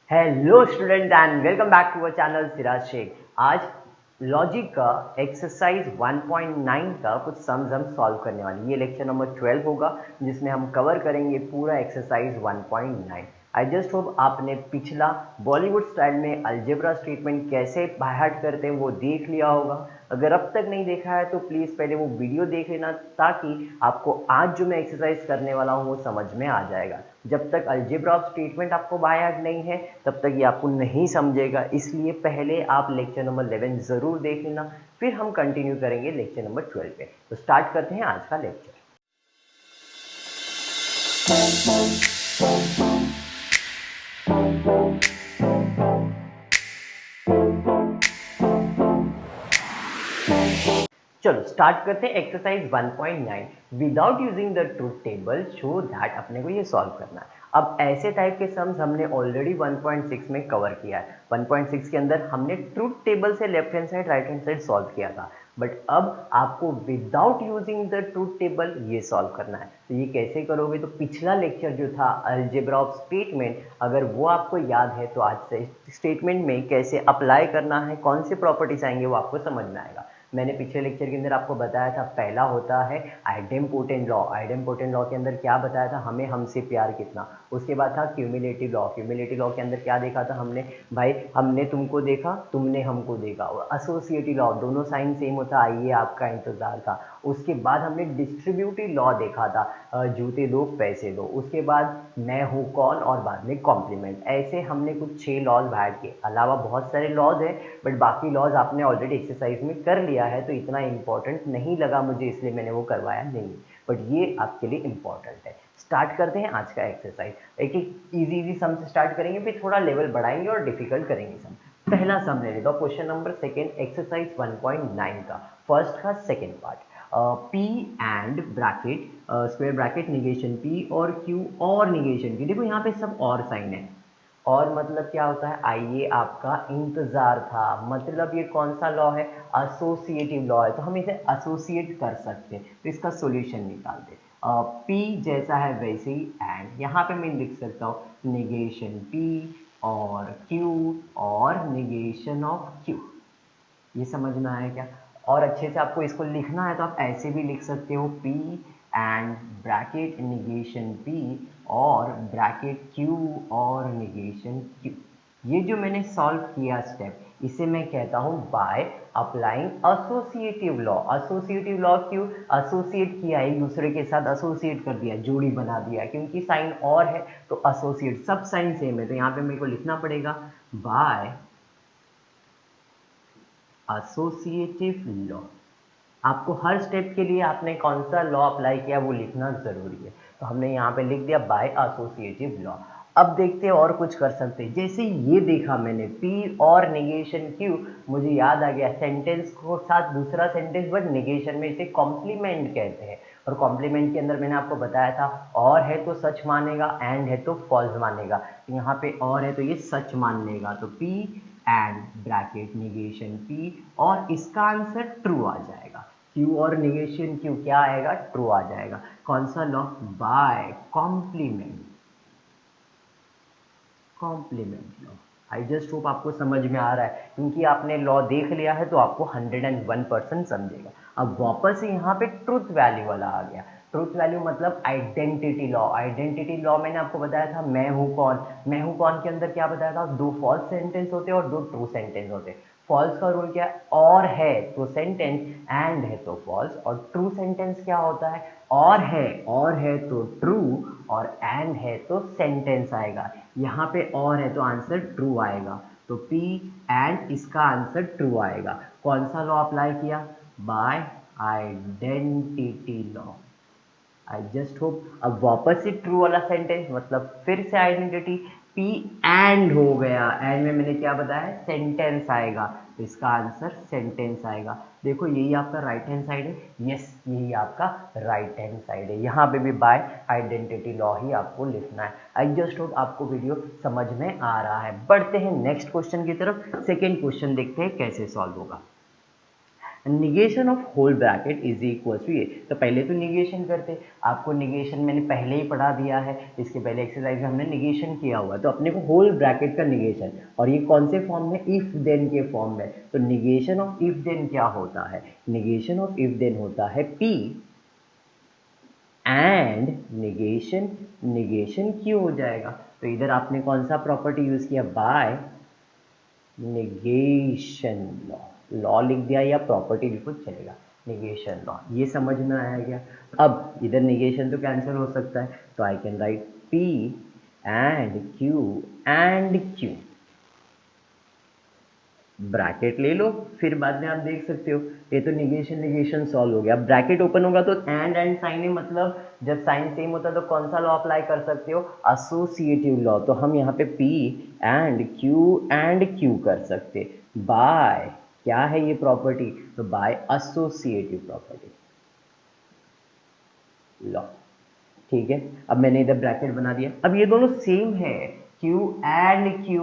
Hello student and welcome back to our channel Siraj Shaikh. आज logic का exercise 1.9 का कुछ सम्स हम सॉल्व करने वाले। ये लेक्चर नंबर 12 होगा जिसमें हम कवर करेंगे पूरा एक्सरसाइज 1.9। आई जस्ट होप आपने पिछला बॉलीवुड स्टाइल में अलजेब्रा स्टेटमेंट कैसे बाय हार्ट करते हैं वो देख लिया होगा। अगर अब तक नहीं देखा है तो प्लीज़ पहले वो वीडियो देख लेना ताकि आपको आज जो मैं एक्सरसाइज करने वाला हूँ वो समझ में आ जाएगा। जब तक अलजेब्रा ऑफ स्टेटमेंट आपको बाय हार्ट नहीं है तब तक ये आपको नहीं समझेगा, इसलिए पहले आप लेक्चर नंबर 11 ज़रूर देख लेना, फिर हम कंटिन्यू करेंगे लेक्चर नंबर 12 पे। तो स्टार्ट करते हैं आज का लेक्चर। चलो स्टार्ट करते हैं exercise 1.9। Without using the truth table show that अपने को ये सॉल्व करना है। अब ऐसे टाइप के सम्स हमने ऑलरेडी 1.6 में कवर किया है। 1.6 के अंदर हमने ट्रूथ टेबल से left hand side right hand side solve किया था, बट अब आपको without using the truth table ये सॉल्व करना है। तो ये कैसे करोगे? तो पिछला लेक्चर जो था अलजेब्रा ऑफ स्टेटमेंट, अगर वो आपको याद है तो आज से स्टेटमेंट में कैसे अप्लाई करना है, कौन से प्रॉपर्टीज आएंगे वो आपको समझ में आएगा। मैंने पिछले लेक्चर के अंदर आपको बताया था पहला होता है आइडेम्पोटेंट लॉ। आइडेम्पोटेंट लॉ के अंदर क्या बताया था? हमें हमसे प्यार कितना। उसके बाद था क्यूमुलेटिव लॉ। क्यूमुलेटिव लॉ के अंदर क्या देखा था हमने? भाई हमने तुमको देखा, तुमने हमको देखा। और एसोसिएटिव लॉ, दोनों साइन सेम होता, आइए आपका इंतजार था। उसके बाद हमने डिस्ट्रीब्यूटिव लॉ देखा था, जूते दो पैसे दो। उसके बाद मैं हूँ कौन और बाद में कॉम्प्लीमेंट। ऐसे हमने कुछ 6 लॉज बाहर के अलावा बहुत सारे लॉज हैं, बट बाकी लॉज आपने ऑलरेडी एक्सरसाइज में कर लिया है तो इतना इंपॉर्टेंट नहीं लगा मुझे, इसलिए मैंने वो करवाया नहीं, बट ये आपके लिए इंपॉर्टेंट है। स्टार्ट करते हैं आज का एक्सरसाइज। एक एक इजी सम से स्टार्ट करेंगे, फिर थोड़ा लेवल बढ़ाएंगे और डिफिकल्ट करेंगे सम। पहला सम ले लेता हूँ, क्वेश्चन नंबर सेकेंड एक्सरसाइज 1.9 का फर्स्ट का second part. P and bracket square bracket negation P और Q और निगेशन Q। देखो यहाँ पे सब और साइन है, और मतलब क्या होता है? आइए आपका इंतजार था, मतलब ये कौन सा लॉ है? एसोसिएटिव लॉ है, तो हम इसे एसोसिएट कर सकते हैं। तो इसका सॉल्यूशन निकालते। P जैसा है वैसे ही एंड यहाँ पे मैं लिख सकता हूँ निगेशन P और Q और निगेशन ऑफ Q। ये समझ में आया क्या? और अच्छे से आपको इसको लिखना है तो आप ऐसे भी लिख सकते हो P and bracket negation P और ब्रैकेट Q और निगेशन Q। ये जो मैंने सॉल्व किया स्टेप, इसे मैं कहता हूँ by applying associative law. Associative law क्यों? एसोसिएट किया, एक दूसरे के साथ एसोसिएट कर दिया, जोड़ी बना दिया, क्योंकि साइन और है तो एसोसिएट, सब साइन सेम है, तो यहाँ पे मेरे को लिखना पड़ेगा बाय एसोसिएटिव लॉ। आपको हर स्टेप के लिए आपने कौन सा लॉ अप्लाई किया वो लिखना जरूरी है, तो हमने यहाँ पे लिख दिया बाय एसोसिएटिव लॉ। अब देखते हैं और कुछ कर सकते हैं। जैसे ये देखा मैंने P और निगेशन Q, मुझे याद आ गया सेंटेंस को साथ दूसरा सेंटेंस, बट निगेशन में इसे कॉम्प्लीमेंट कहते हैं। और कॉम्प्लीमेंट के अंदर मैंने आपको बताया था और है तो सच मानेगा, एंड है तो फॉल्स मानेगा। तो यहाँ पे और है तो ये सच मान लेगा, तो P and bracket negation P और इसका आंसर ट्रू आ जाएगा। Q और निगेशन Q क्या आएगा? ट्रू आ जाएगा। कौन सा law? By complement, complement law. I just hope आपको समझ में आ रहा है, क्योंकि आपने लॉ देख लिया है तो आपको 101% समझेगा। अब वापस से यहाँ पे ट्रूथ वैल्यू वाला आ गया। ट्रूथ वैल्यू मतलब आइडेंटिटी लॉ। आइडेंटिटी लॉ मैंने आपको बताया था मैं हूँ कौन। मैं हूँ कौन के अंदर क्या बताया था? 2 फॉल्स सेंटेंस होते हैं और 2 ट्रू सेंटेंस होते हैं। फॉल्स का रूल क्या है? और है तो सेंटेंस, एंड है तो फॉल्स। और ट्रू सेंटेंस क्या होता है? और है तो ट्रू और एंड है तो सेंटेंस आएगा। यहाँ पे और है तो आंसर ट्रू आएगा, तो P एंड इसका आंसर ट्रू आएगा। कौन सा लॉ अप्लाई किया? By identity law. I just hope अब वापस से ट्रू वाला सेंटेंस, मतलब फिर से आइडेंटिटी, पी एंड हो गया। एंड में मैंने क्या बताया? सेंटेंस आएगा, तो इसका आंसर सेंटेंस आएगा। देखो यही आपका राइट हैंड साइड है। यस, यही आपका राइट हैंड साइड है। यहाँ पे भी बाय आइडेंटिटी लॉ ही आपको लिखना है। आई जस्ट होप आपको वीडियो समझ में आ रहा है। बढ़ते हैं नेक्स्ट क्वेश्चन की तरफ। सेकेंड क्वेश्चन देखते हैं कैसे सॉल्व होगा। Negation of whole bracket is equal to ये। तो पहले तो निगेशन करते, आपको निगेशन मैंने पहले ही पढ़ा दिया है, इसके पहले एक्सरसाइज में हमने निगेशन किया हुआ, तो अपने को होल ब्रैकेट का निगेशन, और ये कौन से फॉर्म में, इफ देन के फॉर्म में। तो निगेशन ऑफ इफ देन क्या होता है, निगेशन ऑफ इफ देन होता है पी एंड निगेशन, निगेशन क्यों हो जाएगा। तो इधर आपने कौन सा प्रॉपर्टी यूज किया, बाय निगेशन लॉ, लॉ लिख दिया या प्रॉपर्टी लिखो चलेगा, निगेशन लॉ, ये समझ में आया क्या। अब इधर निगेशन तो कैंसिल हो सकता है, तो I can write P and Q, bracket ले लो, फिर बाद में आप देख सकते हो, ये तो निगेशन निगेशन सॉल्व हो गया। ब्रैकेट ओपन होगा तो एंड साइन है, मतलब जब साइन सेम होता है तो कौन सा लॉ अप्लाई कर सकते हो, एसोसिएटिव लॉ। तो हम यहाँ पे पी एंड क्यू कर सकते बाय, क्या है ये प्रॉपर्टी, तो बाय एसोसिएटिव प्रॉपर्टी लॉ। ठीक है, अब मैंने इधर ब्रैकेट बना दिया। अब ये दोनों सेम है, Q एंड Q,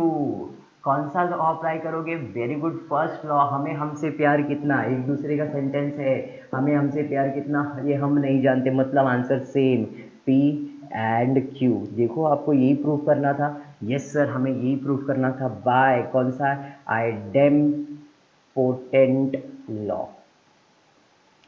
कौन सा लॉ अप्लाई करोगे, वेरी गुड, फर्स्ट लॉ, हमें हमसे प्यार कितना, एक दूसरे का सेंटेंस है, हमें हमसे प्यार कितना, ये हम नहीं जानते, मतलब answer same, P and Q। देखो आपको यही प्रूव करना था, यस सर हमें यही प्रूव करना था, बाय कौन सा, आइडेम्पोटेंट लॉ।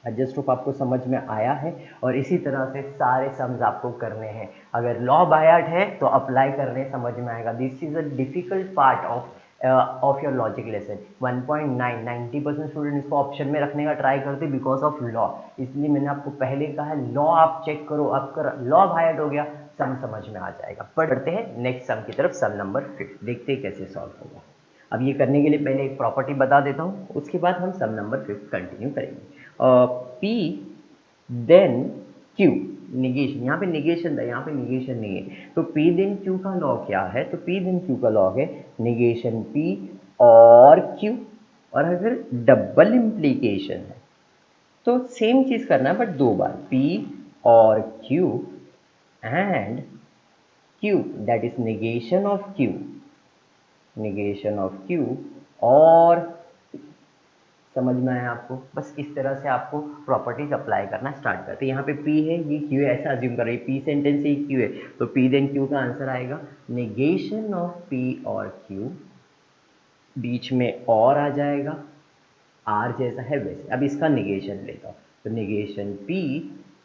जस्ट होप आपको समझ में आया है, और इसी तरह से सारे सम्स आपको करने हैं। अगर लॉ बाय हार्ट है तो अप्लाई करने समझ में आएगा। This is a difficult part of your logic lesson. 1.9 90% student इसको ऑप्शन में रखने का ट्राई करते बिकॉज ऑफ लॉ, इसलिए मैंने आपको पहले कहा है लॉ आप चेक करो, आपका लॉ बाय हार्ट हो गया सम समझ में आ जाएगा। पढ़ते हैं नेक्स्ट सम की तरफ, सम नंबर 5, देखते हैं कैसे सॉल्व होगा। अब ये करने के लिए पहले एक प्रॉपर्टी बता देता हूँ, उसके बाद हम सम नंबर 5 कंटिन्यू करेंगे। P देन Q, निगेशन, यहाँ पे निगेशन था, यहाँ पे निगेशन नहीं है, तो P देन Q का लॉ क्या है, तो P देन Q का लॉ है निगेशन P और Q, और अगर डबल इम्प्लीकेशन है तो सेम चीज करना है बट दो बार, P और Q and Q, that is negation of Q, negation of Q, और समझ में आया आपको, बस इस तरह से आपको प्रॉपर्टीज अप्लाई करना स्टार्ट करते हैं। यहाँ पे P है, ये Q है, ऐसा अज्यूम कर रहे हैं P सेंटेंस से ही Q है, तो P देन Q का आंसर आएगा निगेशन ऑफ P और Q, बीच में और आ जाएगा, R जैसा है वैसे। अब इसका निगेशन लेता हूँ, तो negation P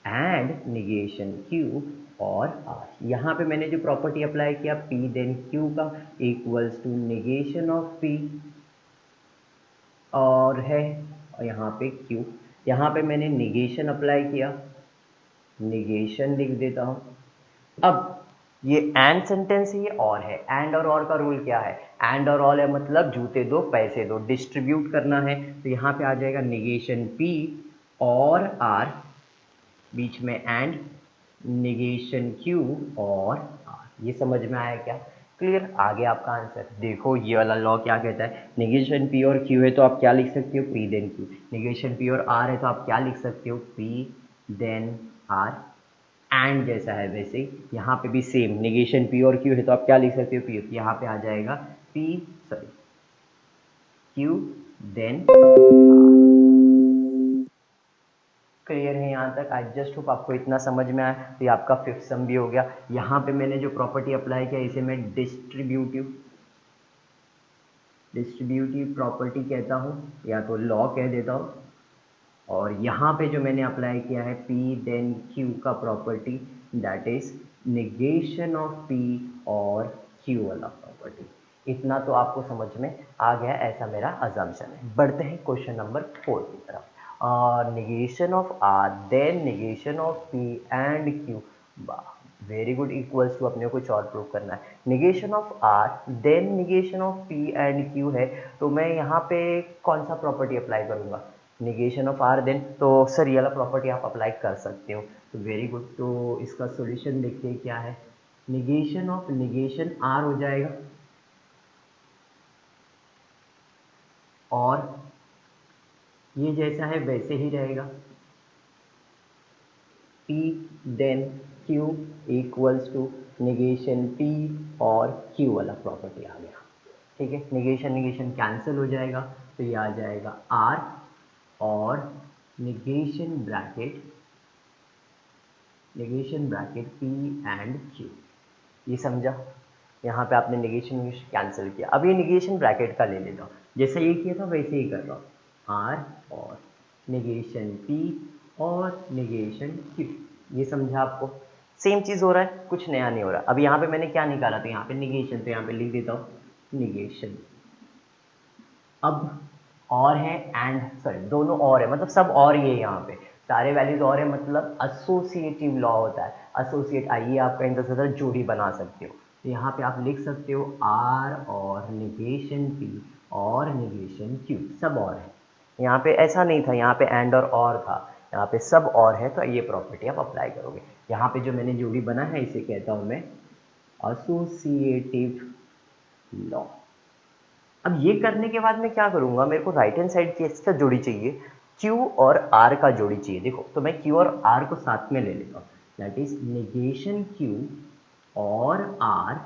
and negation Q और R। यहाँ पे मैंने जो प्रॉपर्टी अप्लाई किया P देन Q का equals to negation of P और है, और यहाँ पे Q, यहाँ पे मैंने निगेशन अप्लाई किया, निगेशन लिख देता हूँ। अब ये एंड सेंटेंस ही और है, एंड और का रूल क्या है, एंड और ऑल है मतलब जूते दो पैसे दो, डिस्ट्रीब्यूट करना है, तो यहाँ पे आ जाएगा निगेशन P और R, बीच में एंड, निगेशन Q और R। ये समझ में आया क्या, क्लियर, आगे आपका आंसर देखो। ये वाला लॉ क्या कहता है, निगेशन P और Q है तो आप क्या लिख सकते हो, P then Q, negation P और R है तो आप क्या लिख सकते हो, P देन R, एंड जैसा है वैसे ही यहाँ पे भी सेम, निगेशन P और Q है तो आप क्या लिख सकते हो, P, यहाँ पे आ जाएगा Q देन। क्लियर है यहाँ तक, आई जस्ट होप आपको इतना समझ में आया। तो ये आपका 5th सम भी हो गया। यहाँ पे मैंने जो प्रॉपर्टी अप्लाई किया इसे मैं डिस्ट्रीब्यूटिव प्रॉपर्टी कहता हूँ, या तो लॉ कह देता हूँ। और यहाँ पे जो मैंने अप्लाई किया है P देन Q का property, that is negation of P और Q वाला प्रॉपर्टी। इतना तो आपको समझ में आ गया, ऐसा मेरा अजम्पशन है। बढ़ते हैं क्वेश्चन नंबर 4 की तरफ। Negation of R then negation of P and Q, very good, equals to अपने कुछ और प्रूव करना है। Negation of R then negation of P and Q है, तो मैं यहाँ पे कौन सा प्रॉपर्टी अप्लाई करूँगा, निगेशन ऑफ R देन, तो सर ये वाला प्रॉपर्टी आप अप्लाई कर सकते हो, तो वेरी गुड। तो इसका सॉल्यूशन देखते हैं क्या है, निगेशन ऑफ निगेशन R हो जाएगा, और ये जैसा है वैसे ही रहेगा, P then Q equals to negation P और Q वाला प्रॉपर्टी आ गया। ठीक है, निगेशन निगेशन कैंसिल हो जाएगा, तो ये आ जाएगा R और negation bracket P and Q। ये समझा? यहाँ पे आपने नेगेशन कैंसिल किया। अब ये नेगेशन ब्रैकेट का ले लेता हूँ, जैसे ये किया था वैसे ही कर रहा हूँ, R और नेगेशन P और नेगेशन Q। ये समझा आपको? सेम चीज़ हो रहा है, कुछ नया नहीं हो रहा। अब यहाँ पे मैंने क्या निकाला, तो यहाँ पे नेगेशन, तो यहाँ पे लिख देता हूँ नेगेशन। अब और है एंड, सॉरी दोनों और है, मतलब सब और ही है, यहाँ पे सारे वैल्यूज और है, मतलब एसोसिएटिव लॉ होता है। एसोसिएट, आइए आपका इंटरसेक्टर जोड़ी बना सकते हो, तो यहाँ पे आप लिख सकते हो आर और नेगेशन पी और नेगेशन क्यू, सब और है। यहाँ पे ऐसा नहीं था, यहाँ पे एंड और था, यहाँ पे सब और है, तो ये प्रॉपर्टी आप अप्लाई करोगे। यहाँ पे जो मैंने जोड़ी बना है इसे कहता हूँ मैं एसोसिएटिव लॉ। अब ये करने के बाद मैं क्या करूंगा, मेरे को राइट हैंड साइड की इसका जोड़ी चाहिए, Q और R का जोड़ी चाहिए। देखो, तो मैं Q और R को साथ में ले लेता हूँ, दैट इज नेगेशन Q और R,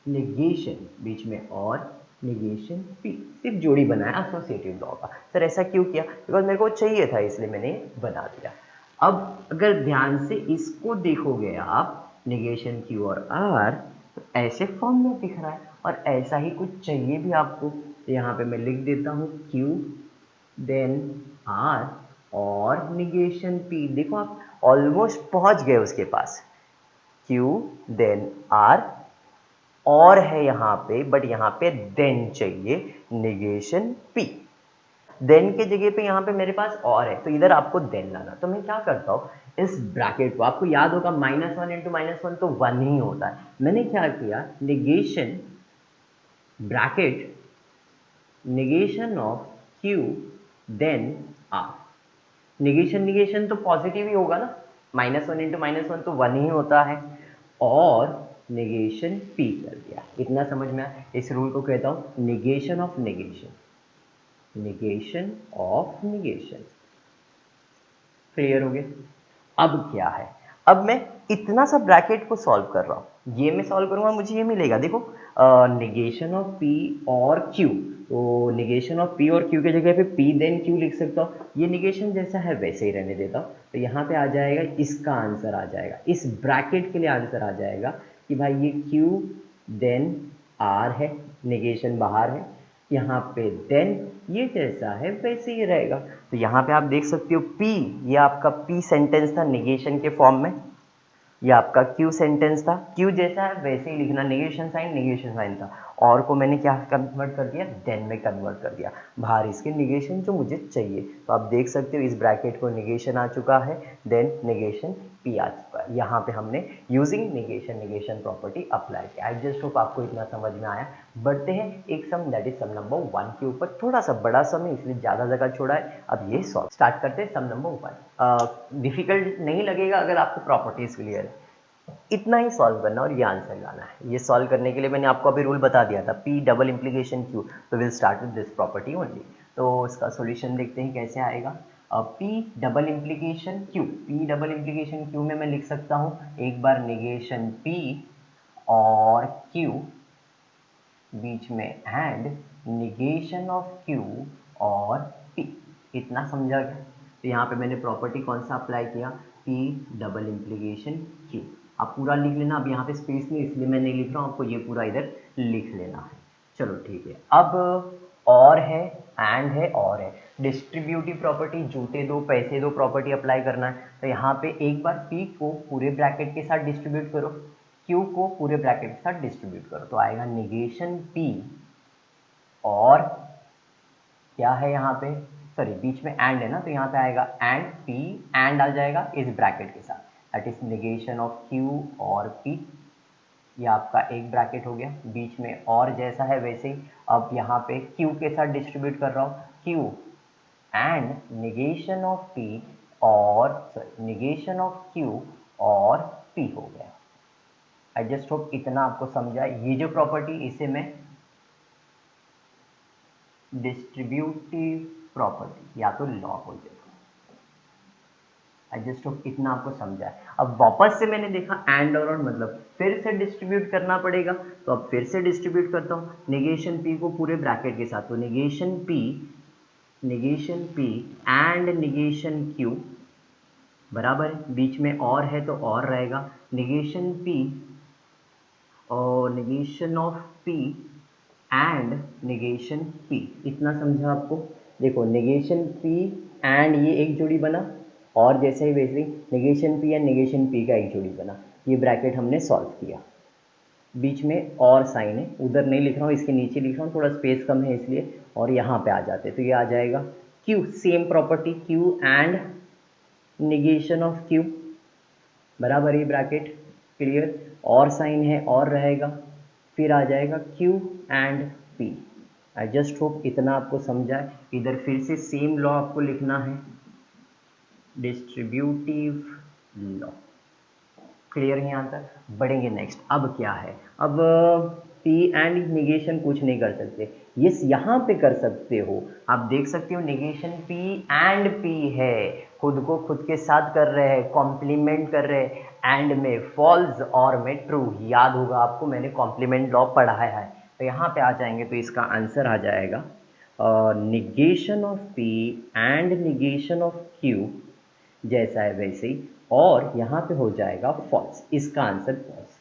नेगेशन बीच में और नेगेशन P। सिर्फ जोड़ी बनाया एसोसिएटिव लॉ का। सर ऐसा क्यों किया? बिकॉज मेरे को चाहिए था, इसलिए मैंने बना दिया। अब अगर ध्यान से इसको देखोगे आप, नेगेशन Q और R, तो ऐसे फॉर्म में दिख रहा है, और ऐसा ही कुछ चाहिए भी आपको, तो यहाँ पे मैं लिख देता हूँ Q देन R और नेगेशन P। देखो आप ऑलमोस्ट पहुंच गए उसके पास, Q देन R और है यहाँ पे, बट यहाँ पे देन चाहिए नेगेशन P। देन के जगह पे यहाँ पे मेरे पास और है, तो इधर आपको देन लाना। तो मैं क्या करता हूँ, इस ब्रैकेट को, आपको याद होगा -1 इंटू -1 तो 1 ही होता है। मैंने क्या किया, negation bracket negation of Q then R। Negation तो पॉजिटिव ही होगा ना, -1 इंटू -1 तो 1 ही होता है, और नेगेशन P कर दिया। इतना समझ में आया? इस रूल को कहता हूँ negation of negation, negation of negation. Clear हो गया? अब क्या है, अब मैं इतना सा ब्रैकेट को सॉल्व कर रहा हूँ, ये मैं सॉल्व करूंगा, मुझे ये मिलेगा। देखो, नेगेशन ऑफ P और Q, तो नेगेशन ऑफ P और Q के जगह पे P देन Q लिख सकता हूँ। ये नेगेशन जैसा है वैसे ही रहने देता हूँ, तो यहाँ पे आ जाएगा, इसका आंसर आ जाएगा, इस ब्रैकेट के लिए आंसर आ जाएगा कि भाई ये Q देन R है, नेगेशन बाहर है, यहाँ पे देन ये जैसा है वैसे ही रहेगा। तो यहाँ पे आप देख सकते हो P, ये आपका P सेंटेंस था नेगेशन के फॉर्म में, ये आपका Q सेंटेंस था, Q जैसा है वैसे ही लिखना, नेगेशन साइन था, और को मैंने क्या कन्वर्ट कर दिया, देन में कन्वर्ट कर दिया, बाहर इसके नेगेशन जो मुझे चाहिए। तो आप देख सकते हो इस ब्रैकेट को नेगेशन आ चुका है, देन नेगेशन P आ चुका है। यहाँ पे हमने यूजिंग नेगेशन प्रॉपर्टी अप्लाई किया। आई जस्ट होप आपको इतना समझ में आया। बढ़ते हैं एक सम, दैट इज सम नंबर 1 के ऊपर। थोड़ा सा बड़ा सम है इसलिए ज़्यादा जगह छोड़ा है। अब ये सॉल्व स्टार्ट करते हैं। सम नंबर 1 डिफिकल्ट नहीं लगेगा अगर आपको प्रॉपर्टीज क्लियर है, इतना ही सॉल्व करना और ये आंसर लाना है। ये सॉल्व करने के लिए मैंने आपको अभी रूल बता दिया था, P डबल इम्प्लीकेशन Q, तो will start with this property only. तो इसका सॉल्यूशन देखते हैं कैसे आएगा। P डबल इम्प्लीकेशन Q में मैं लिख सकता हूँ एक बार नेगेशन P और Q बीच में एंड नेगेशन ऑफ Q और P। इतना समझा गया? तो यहाँ पे मैंने प्रॉपर्टी कौन सा अप्लाई किया, P डबल इम्प्लीकेशन Q। आप पूरा लिख लेना, अब यहाँ पे स्पेस नहीं इसलिए मैं नहीं लिख रहा हूँ, आपको ये पूरा इधर लिख लेना है। चलो ठीक है। अब और है, एंड है, और है, डिस्ट्रीब्यूटिव प्रॉपर्टी, जूते दो पैसे दो प्रॉपर्टी अप्लाई करना है। तो यहाँ पे एक बार P को पूरे ब्रैकेट के साथ डिस्ट्रीब्यूट करो, Q को पूरे ब्रैकेट के साथ डिस्ट्रीब्यूट करो, तो आएगा नेगेशन P और क्या है यहाँ पे, सॉरी बीच में एंड है ना, तो यहाँ पे आएगा एंड P, एंड आ जाएगा इस ब्रैकेट के साथ, that is negation of Q और P। ये आपका एक ब्रैकेट हो गया, बीच में और जैसा है वैसे ही। अब यहाँ पे Q के साथ डिस्ट्रीब्यूट कर रहा हूँ, Q and negation of P और सॉरी नेगेशन ऑफ Q और P हो गया। आई जस्ट होप इतना आपको समझा। ये जो प्रॉपर्टी इसे मैं डिस्ट्रीब्यूटिव प्रॉपर्टी या तो लॉ बोल देता हूँ। आई जस्ट होप इतना आपको समझा है। अब वापस से मैंने देखा एंड और मतलब फिर से डिस्ट्रीब्यूट करना पड़ेगा, तो अब फिर से डिस्ट्रीब्यूट करता हूँ नेगेशन P को पूरे ब्रैकेट के साथ, तो negation P negation P and negation Q बराबर है, बीच में और है तो और रहेगा, निगेशन P और negation of P and negation P, इतना समझा आपको। देखो निगेशन P एंड ये एक जोड़ी बना, और जैसे ही वैसे ही negation P and negation P का एक जोड़ी बना, ये ब्रैकेट हमने सॉल्व किया। बीच में और साइन है, उधर नहीं लिख रहा हूँ, इसके नीचे लिख रहा हूँ, थोड़ा स्पेस कम है इसलिए, और यहाँ पे आ जाते तो ये आ जाएगा Q, same property Q and negation of Q बराबर ही ब्रैकेट क्लियर, और साइन है और रहेगा, फिर आ जाएगा Q and P। I just hope इतना आपको समझा है। इधर फिर से सेम लॉ आपको लिखना है, डिस्ट्रीब्यूटिव लॉ, क्लियर है यहाँ तक। बढ़ेंगे नेक्स्ट, अब क्या है, अब P एंड निगेशन कुछ नहीं कर सकते, यस यहाँ पे कर सकते हो, आप देख सकते हो निगेशन P एंड P है, खुद को खुद के साथ कर रहे हैं, कॉम्प्लीमेंट कर रहे हैं, एंड में फॉल्स और में ट्रू, याद होगा आपको मैंने कॉम्प्लीमेंट लॉ पढ़ाया है। तो यहाँ पे आ जाएंगे तो इसका आंसर आ जाएगा negation of P and negation of Q जैसा है वैसे ही, और यहाँ पे हो जाएगा फॉल्स, इसका आंसर फॉल्स,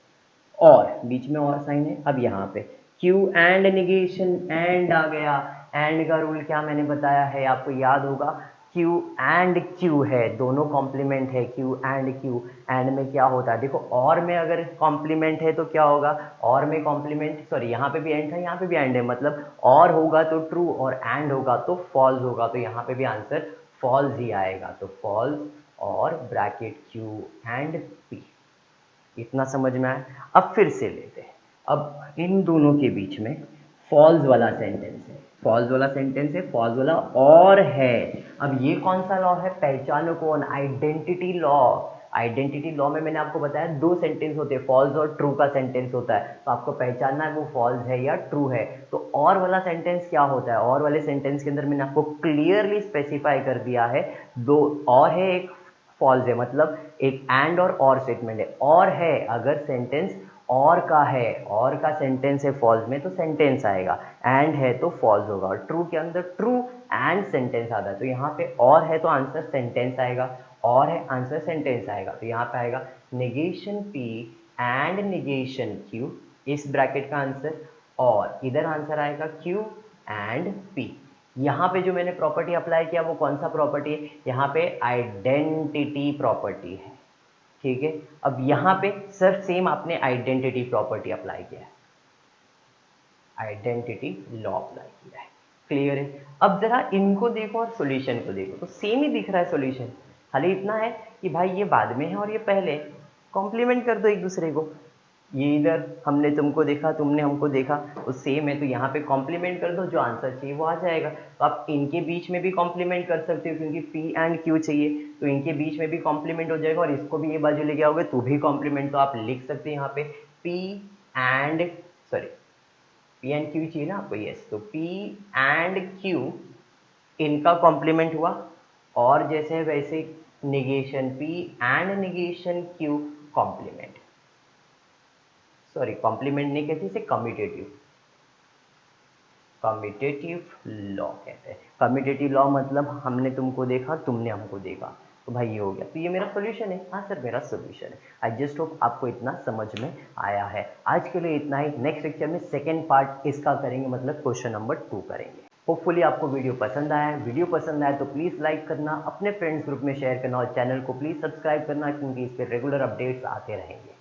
और बीच में और साइन है। अब यहाँ पे Q एंड निगेशन, एंड आ गया, एंड का रूल क्या मैंने बताया है आपको याद होगा, Q एंड Q है, दोनों कॉम्प्लीमेंट है, Q एंड Q, एंड में क्या होता है देखो, और में अगर कॉम्प्लीमेंट है तो क्या होगा, और में कॉम्प्लीमेंट, सॉरी यहाँ पे भी एंड था, यहाँ पे भी एंड है, मतलब और होगा तो ट्रू और एंड होगा तो फॉल्स होगा, तो यहाँ पे भी आंसर फॉल्स ही आएगा, तो फॉल्स और ब्रैकेट Q एंड P, इतना समझ में आया। अब फिर से लेते हैं, अब इन दोनों के बीच में फॉल्स वाला सेंटेंस है, फॉल्स वाला सेंटेंस है, फॉल्स वाला और है। अब ये कौन सा लॉ है, पहचानो कौन, आइडेंटिटी लॉ। आइडेंटिटी लॉ में मैंने आपको बताया दो सेंटेंस होते हैं, फॉल्स और ट्रू का सेंटेंस होता है, तो आपको पहचानना है वो फॉल्स है या ट्रू है। तो और वाला सेंटेंस क्या होता है, और वाले सेंटेंस के अंदर मैंने आपको क्लियरली स्पेसिफाई कर दिया है, दो और है, एक फॉल्स है, मतलब एक एंड और स्टेटमेंट है, और है अगर सेंटेंस और का है, और का सेंटेंस है फॉल्स में तो सेंटेंस आएगा, एंड है तो फॉल्स होगा, और ट्रू के अंदर ट्रू एंड सेंटेंस आता है, तो यहाँ पे और है तो आंसर सेंटेंस आएगा, और है आंसर सेंटेंस आएगा, तो यहाँ पे आएगा negation P and negation Q, इस ब्रैकेट का आंसर, और इधर आंसर आएगा Q एंड P। यहाँ पे जो मैंने प्रॉपर्टी अप्लाई किया वो कौन सा प्रॉपर्टी है, यहाँ पे आइडेंटिटी प्रॉपर्टी है, ठीक है। अब यहाँ पे सर सेम आपने आइडेंटिटी प्रॉपर्टी अप्लाई किया है, आइडेंटिटी लॉ अप्लाई किया है, क्लियर है। अब जरा इनको देखो और सॉल्यूशन को देखो, तो सेम ही दिख रहा है सॉल्यूशन, खाली इतना है कि भाई ये बाद में है और ये पहले, कॉम्प्लीमेंट कर दो एक दूसरे को, ये इधर हमने तुमको देखा, तुमने हमको देखा, तो सेम है, तो यहाँ पे कॉम्प्लीमेंट कर दो, जो आंसर चाहिए वो आ जाएगा। तो आप इनके बीच में भी कॉम्प्लीमेंट कर सकते हो, क्योंकि P एंड Q चाहिए, तो इनके बीच में भी कॉम्प्लीमेंट हो जाएगा, और इसको भी ये बाजू लेके आओगे तो भी कॉम्प्लीमेंट, तो आप लिख सकते हैं यहाँ पे P and, sorry P and Q चाहिए ना आपको, यस, तो P एंड Q इनका कॉम्प्लीमेंट हुआ, और जैसे वैसे negation P and negation Q complement, sorry complement नहीं कहते इसे, कम्यूटेटिव, कम्यूटेटिव लॉ कहते हैं। कम्यूटेटिव लॉ मतलब हमने तुमको देखा, तुमने हमको देखा, तो भाई ये हो गया, तो ये मेरा सॉल्यूशन है, हाँ सर मेरा सॉल्यूशन है। आई जस्ट होप आपको इतना समझ में आया है। आज के लिए इतना ही, नेक्स्ट लेक्चर में सेकेंड पार्ट इसका करेंगे, मतलब क्वेश्चन नंबर 2 करेंगे। होपफुली आपको वीडियो पसंद आया है, वीडियो पसंद आया तो प्लीज़ लाइक करना, अपने फ्रेंड्स ग्रुप में शेयर करना, और चैनल को प्लीज़ सब्सक्राइब करना, क्योंकि इस पर रेगुलर अपडेट्स आते रहेंगे।